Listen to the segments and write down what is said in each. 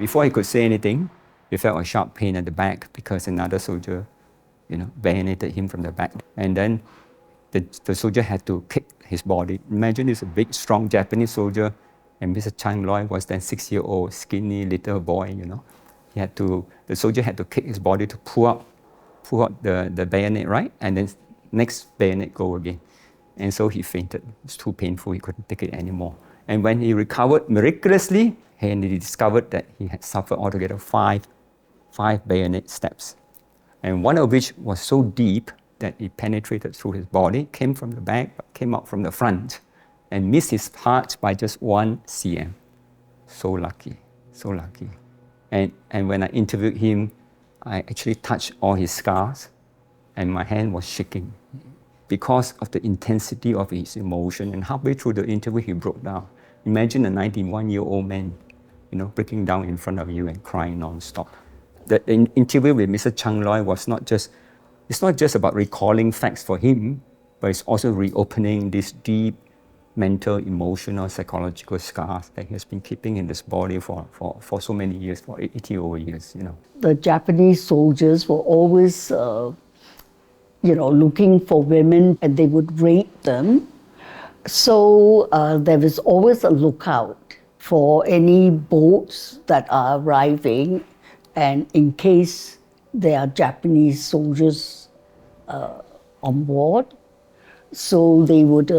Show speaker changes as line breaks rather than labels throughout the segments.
Before he could say anything, he felt a sharp pain at the back because another soldier, bayoneted him from the back. And then the soldier had to kick his body. Imagine this a big, strong Japanese soldier, and Mr. Chang Loi was then 6-year-old, skinny little boy, The soldier had to kick his body to pull out the bayonet, right? And then next bayonet go again. And so he fainted. It was too painful, he couldn't take it anymore. And when he recovered miraculously, and he discovered that he had suffered altogether five bayonet stabs. And one of which was so deep that it penetrated through his body, came from the back, but came out from the front, and missed his heart by just 1 cm. So lucky, so lucky. And when I interviewed him, I actually touched all his scars, and my hand was shaking because of the intensity of his emotion. And halfway through the interview, he broke down. Imagine a 91-year-old man, breaking down in front of you and crying non-stop. The interview with Mr. Chang Loi it's not just about recalling facts for him, but it's also reopening these deep mental, emotional, psychological scars that he has been keeping in this body for so many years, for 80 over years,
The Japanese soldiers were always, looking for women, and they would rape them. So there was always a lookout for any boats that are arriving, and in case there are Japanese soldiers on board. So they would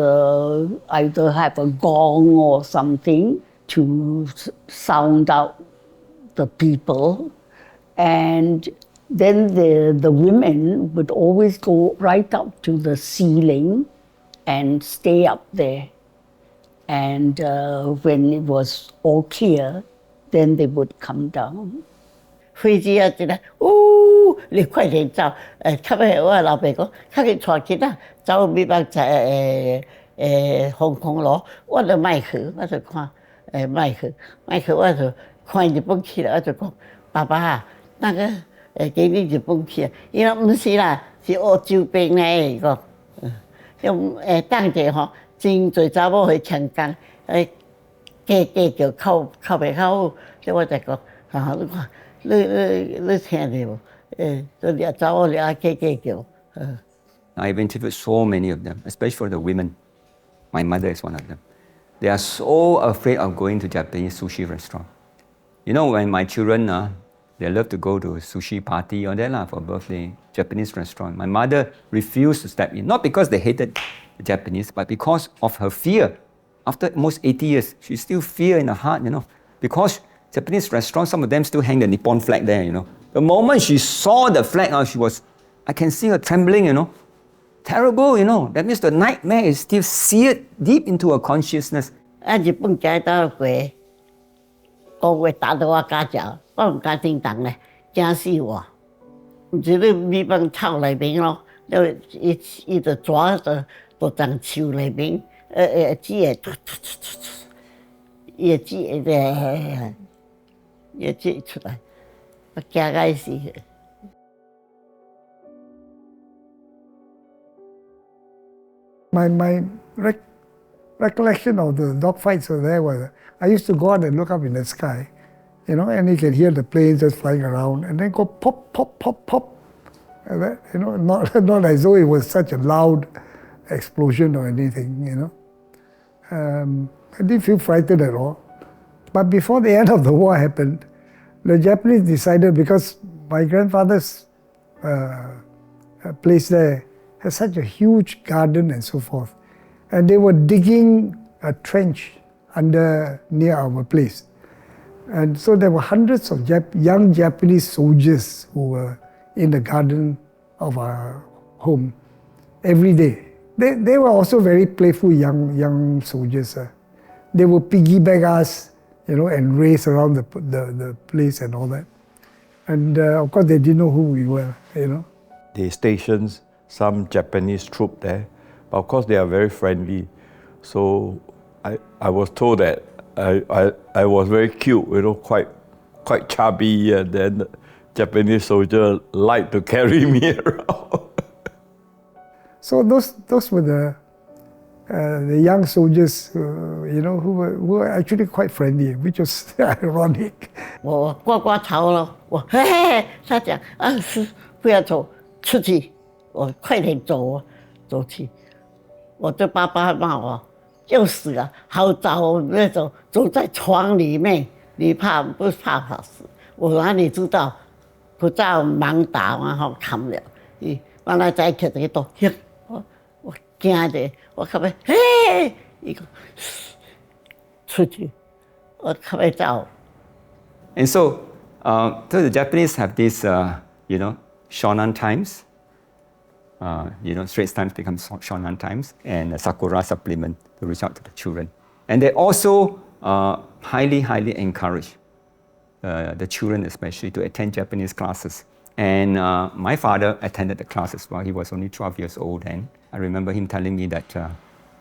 either have a gong or something to sound out the people. And then the women would always go right up to the ceiling and stay up there. And when it was all clear, then they would come down.
飞机啊，一来，你快点走！较尾我老爸讲，较紧带囡仔走美国在防空路，我就卖去，我就看卖去，我就看日本去了，我就讲爸爸啊，那个给你日本去啊，伊讲唔是啦，是欧洲兵咧，伊讲，用当者吼，真侪查某去强奸，叫靠袂靠好，所以我就讲，你看。你听到无？都查某了叫。
I've interviewed so many of them, especially for the women. My mother is one of them. They are so afraid of going to Japanese sushi restaurant. When my children, they love to go to a sushi party or that for birthday, Japanese restaurant. My mother refused to step in, not because they hated the Japanese, but because of her fear. After almost 80 years, she still fear in her heart, because Japanese restaurants, some of them still hang the Nippon flag there, The moment she saw the flag, I can see her trembling, Terrible, That means the nightmare is still seared deep into her consciousness.
日本仔到过，讲话打到我家脚，我唔敢叮当咧，惊死我。唔是你美邦草内面咯，伊就抓到当树内面，枝个，伊个枝个。也接出来，我惊个死。
My recollection of the dogfights were there was I used to go out and look up in the sky, and you can hear the planes just flying around, and then go pop, pop, pop, pop. And that, not as though it was such a loud explosion or anything, I didn't feel frightened at all. But before the end of the war happened, the Japanese decided, because my grandfather's place there has such a huge garden and so forth, and they were digging a trench near our place. And so there were hundreds of young Japanese soldiers who were in the garden of our home every day. They were also very playful young soldiers. They would piggyback us, and race around the place and all that. And of course, they didn't know who we were,
They stationed some Japanese troop there, but of course they are very friendly. So I was told that I was very cute, quite chubby, and then the Japanese soldier liked to carry me around.
So those were the young soldiers, who were actually quite friendly, which was ironic.
我呱呱吵了，嘿嘿，他讲啊是不要走，出去，我快点走走去，我的爸爸骂我，就是啊，好早那种走在床里面，你怕不怕死？我哪里知道，不照盲打然后砍了，完了再去这个我惊的，我靠边，嘿，一个出去，我靠边走。
And so the Japanese have this, shonan times. Straits times become shonan times, and sakura supplement to reach out to the children. And they also highly encourage the children especially to attend Japanese classes. And my father attended the classes while he was only 12 years old, and I remember him telling me that,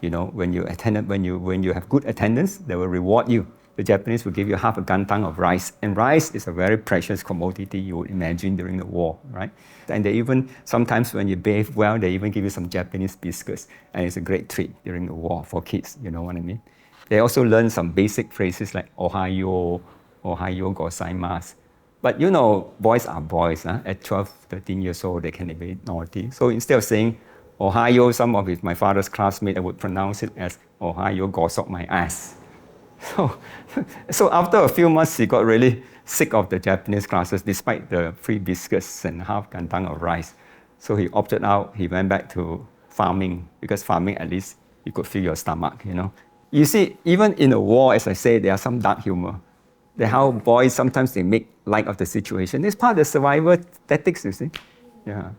when you have good attendance, they will reward you. The Japanese will give you half a gantang of rice, and rice is a very precious commodity you would imagine during the war, right? And they even, sometimes when you behave well, they even give you some Japanese biscuits, and it's a great treat during the war for kids, you know what I mean? They also learn some basic phrases like Ohayo gozaimasu. But boys are boys. At 12, 13 years old, they can be very naughty. So instead of saying Ohayo, some of my father's classmates would pronounce it as Ohayo gosok my ass. So after a few months, he got really sick of the Japanese classes, despite the free biscuits and half gantang of rice. So he opted out. He went back to farming, because farming, at least, you could fill your stomach, You see, even in a war, as I say, there are some dark humor. How boys, sometimes they make light of the situation. It's part of the survival tactics, you see. Yeah.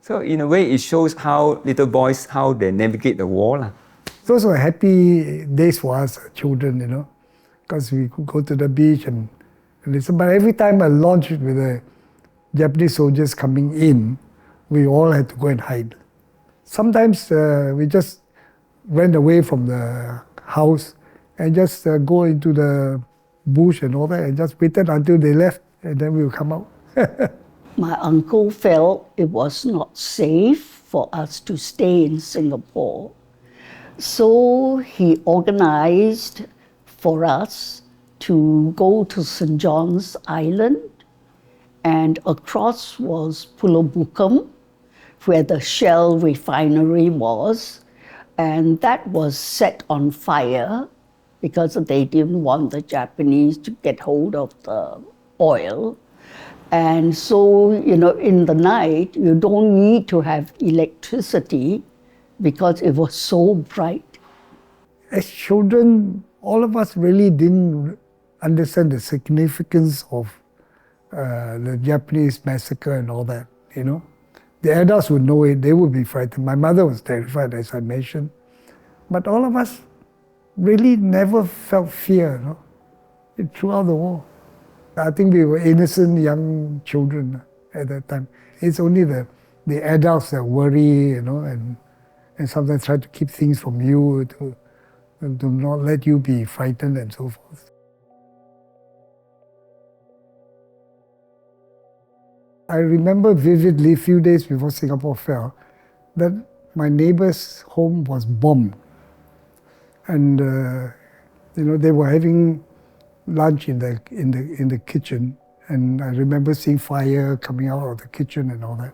So in a way, it shows how little boys, how they navigate the war.
Those were happy days for us children, because we could go to the beach and listen. But every time I launched with the Japanese soldiers coming in, we all had to go and hide. Sometimes we just went away from the house and just go into the bush and all that, and just waited until they left, and then we would come out.
My uncle felt it was not safe for us to stay in Singapore. So he organized for us to go to St. John's Island, and across was Pulau Bukom, where the Shell refinery was, and that was set on fire because they didn't want the Japanese to get hold of the oil. And so, in the night, you don't need to have electricity because it was so bright.
As children, all of us really didn't understand the significance of the Japanese massacre and all that, The adults would know it, they would be frightened. My mother was terrified, as I mentioned. But all of us really never felt fear, throughout the war. I think we were innocent young children at that time. It's only the adults that worry, and sometimes try to keep things from you, to not let you be frightened and so forth. I remember vividly, a few days before Singapore fell, that my neighbor's home was bombed. And they were having lunch in the kitchen, and I remember seeing fire coming out of the kitchen and all that.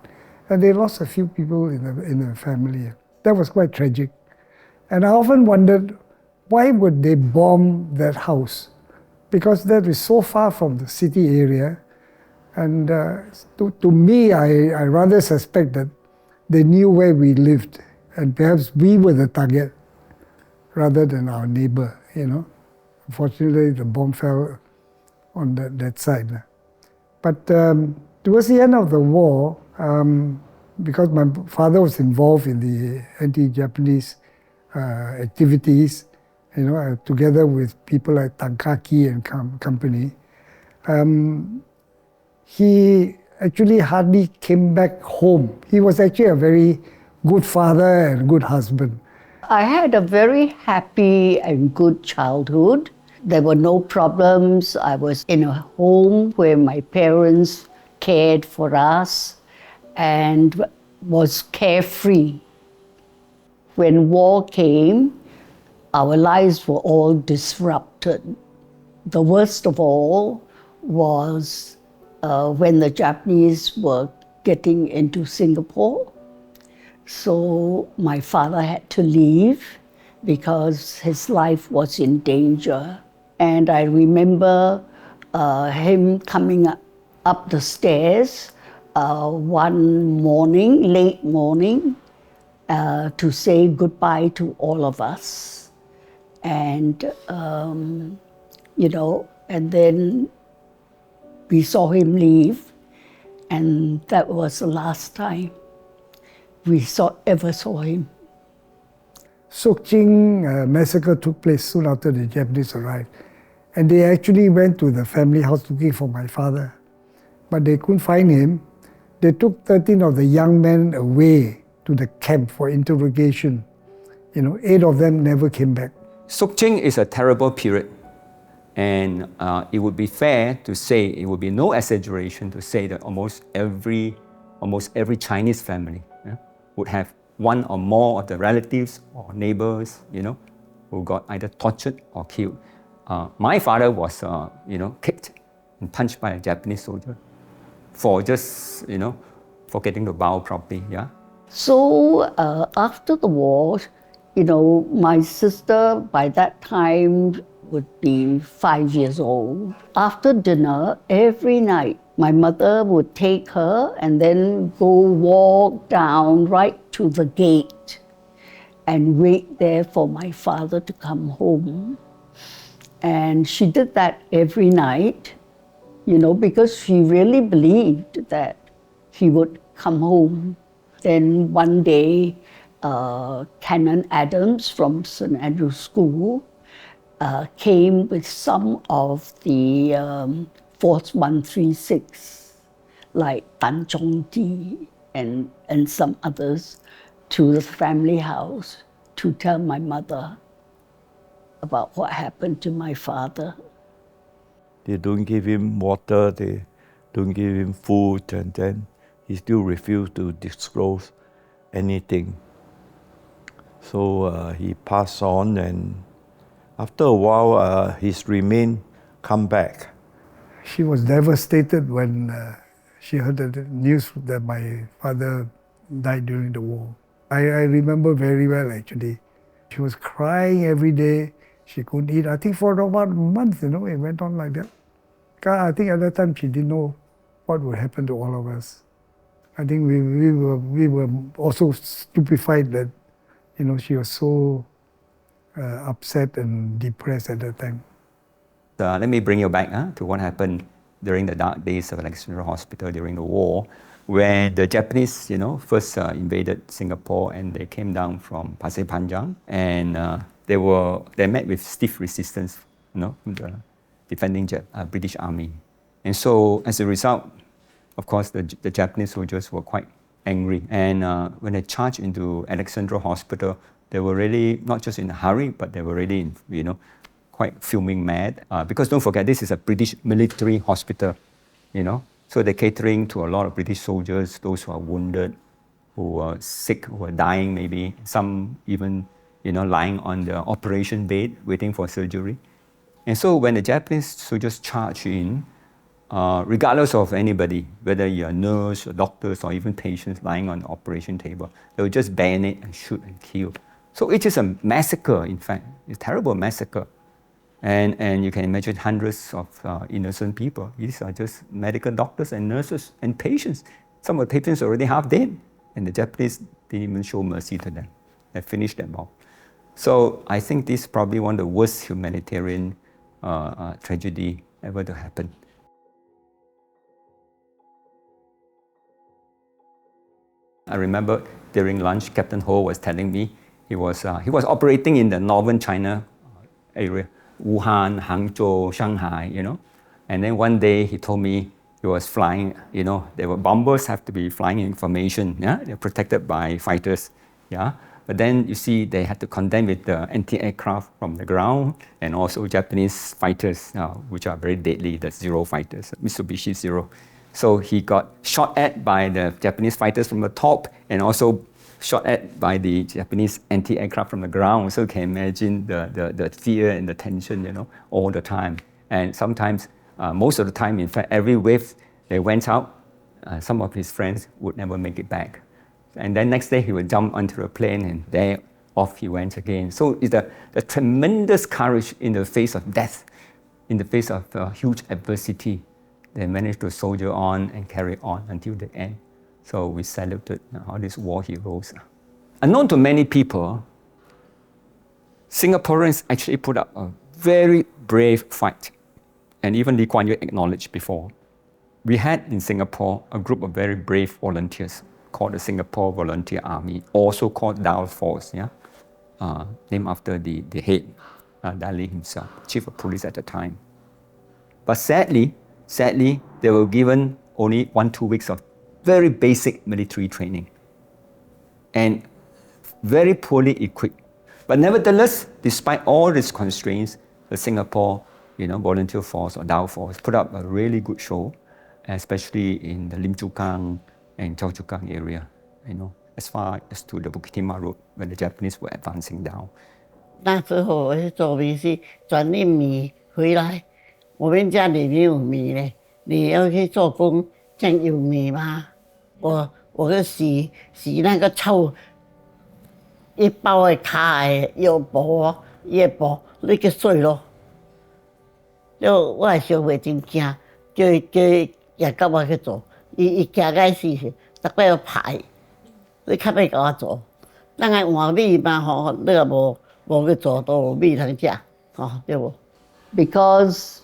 And they lost a few people in the family. That was quite tragic. And I often wondered, why would they bomb that house? Because that is so far from the city area. And to me, I rather suspect that they knew where we lived, and perhaps we were the target rather than our neighbor, Unfortunately, the bomb fell on that side. But towards the end of the war, because my father was involved in the anti-Japanese activities, together with people like Tankaki and company, he actually hardly came back home. He was actually a very good father and good husband.
I had a very happy and good childhood. There were no problems. I was in a home where my parents cared for us and was carefree. When war came, our lives were all disrupted. The worst of all was when the Japanese were getting into Singapore. So my father had to leave because his life was in danger. And I remember him coming up the stairs one morning, late morning, to say goodbye to all of us. And, and then we saw him leave, and that was the last time we ever saw him.
Sok Ching massacre took place soon after the Japanese arrived. And they actually went to the family house looking for my father. But they couldn't find him. They took 13 of the young men away to the camp for interrogation. 8 of them never came back.
Sok Ching is a terrible period. And it would be fair to say, it would be no exaggeration to say that almost every Chinese family would have one or more of the relatives or neighbors, who got either tortured or killed. My father was, kicked and punched by a Japanese soldier for just, forgetting to bow properly, yeah.
So after the war, my sister by that time would be 5 years old. After dinner, every night, my mother would take her and then go walk down right to the gate and wait there for my father to come home. And she did that every night, because she really believed that he would come home. Then one day, Canon Adams from St. Andrew's School came with some of the Force 136, like Tan Chong Ti and some others, to the family house to tell my mother about what happened to my father.
They don't give him water, they don't give him food, and then he still refused to disclose anything. So he passed on, and after a while, his remains come back.
She was devastated when she heard the news that my father died during the war. I remember very well, actually. She was crying every day. She couldn't eat. I think for about a month, it went on like that. I think at that time she didn't know what would happen to all of us. I think we were also stupefied that, she was so upset and depressed at that time.
Let me bring you back to what happened during the dark days of Alexandra Hospital during the war, where the Japanese, first invaded Singapore, and they came down from Pasir Panjang, and they met with stiff resistance, from the defending British Army. And so as a result, of course, the Japanese soldiers were quite angry. And when they charged into Alexandra Hospital, they were really not just in a hurry, but they were really, quite fuming mad. Because don't forget, this is a British military hospital, So they're catering to a lot of British soldiers, those who are wounded, who were sick, who were dying maybe, some even, lying on the operation bed waiting for surgery. And so when the Japanese soldiers charge in, regardless of anybody, whether you're a nurse or doctors or even patients lying on the operation table, they would just bayonet and shoot and kill. So it is a massacre, in fact. It's a terrible massacre. And you can imagine hundreds of innocent people. These are just medical doctors and nurses and patients. Some of the patients are already half dead, and the Japanese didn't even show mercy to them. They finished them off. So I think this is probably one of the worst humanitarian tragedy ever to happen. I remember during lunch, Captain Ho was telling me he was operating in the northern China area, Wuhan, Hangzhou, Shanghai, And then one day he told me he was flying, there were bombers have to be flying in formation, They're protected by fighters, But then you see they had to contend with the anti-aircraft from the ground and also Japanese fighters, which are very deadly, the Zero fighters, Mitsubishi Zero. So he got shot at by the Japanese fighters from the top and also shot at by the Japanese anti-aircraft from the ground. So you can imagine the fear and the tension, you know, all the time. And sometimes, most of the time, in fact, every wave they went out, some of his friends would never make it back. And then next day he would jump onto a plane and there off he went again. So it's the tremendous courage in the face of death, in the face of huge adversity. They managed to soldier on and carry on until the end. So we saluted all these war heroes. Unknown to many people, Singaporeans actually put up a very brave fight. And even Lee Kuan Yew acknowledged before. We had in Singapore a group of very brave volunteers called the Singapore Volunteer Army, also called Dal Force, yeah? Named after the head, Dali himself, chief of police at the time. But sadly, they were given only 1-2 weeks of very basic military training and very poorly equipped. But nevertheless, despite all these constraints, the Singapore volunteer force or Dao force put up a really good show, especially in the Lim Chu Kang and Choa Chu Kang area, as far as to the Bukit Timah Road when the Japanese were advancing down.
那时候我去做米是转运米回来，我们家里没有米嘞，你要去做工，这样有米吗？我去洗那个臭，一包的卡的腰布、叶布，那个水咯。了，我的小妹真惊，叫也甲我去做，伊惊个死，逐摆要排，你较要甲我做。咱个换米嘛吼，你也无去做，都有米通食，吼对无
Because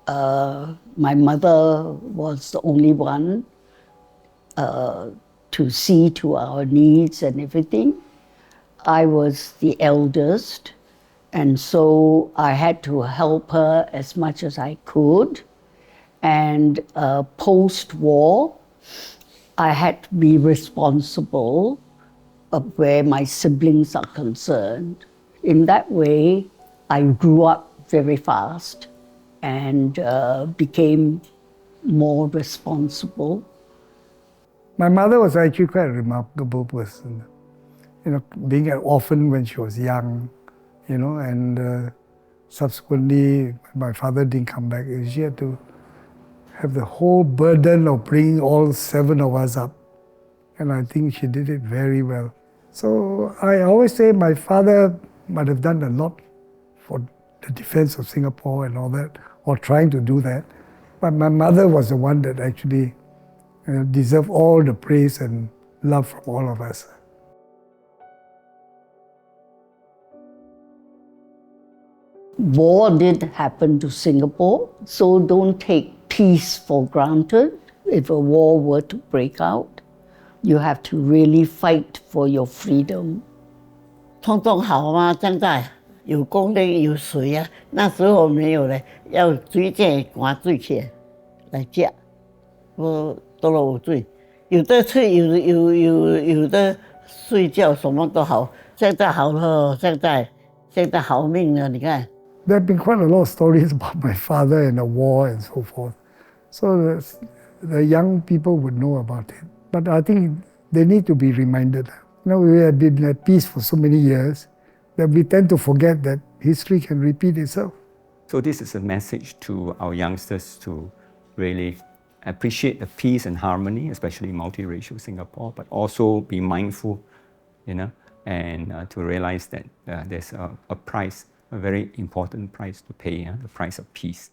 my mother was the only one to see to our needs and everything. I was the eldest. And so I had to help her as much as I could. And post-war, I had to be responsible of where my siblings are concerned. In that way, I grew up very fast and became more responsible.
My mother was actually quite a remarkable person. Being an orphan when she was young, and subsequently my father didn't come back. She had to have the whole burden of bringing all 7 of us up. And I think she did it very well. So I always say my father might have done a lot for the defense of Singapore and all that, or trying to do that. But my mother was the one that actually deserved all the praise and love from all of us.
War did happen to Singapore, so don't take peace for granted. If a war were to break out, you have to really fight for your freedom.
通通好吗？现在有供应有水啊，那时候没有嘞，要水井灌水去来食，我都有水，有的吃，有的睡觉，什么都好。现在好了，现在好命了，你看。
There have been quite a lot of stories about my father and the war and so forth. So the young people would know about it. But I think they need to be reminded. We have been at peace for so many years that we tend to forget that history can repeat itself.
So this is a message to our youngsters to really appreciate the peace and harmony, especially multiracial Singapore, but also be mindful, and to realize that there's a price, a very important price to pay, the price of peace.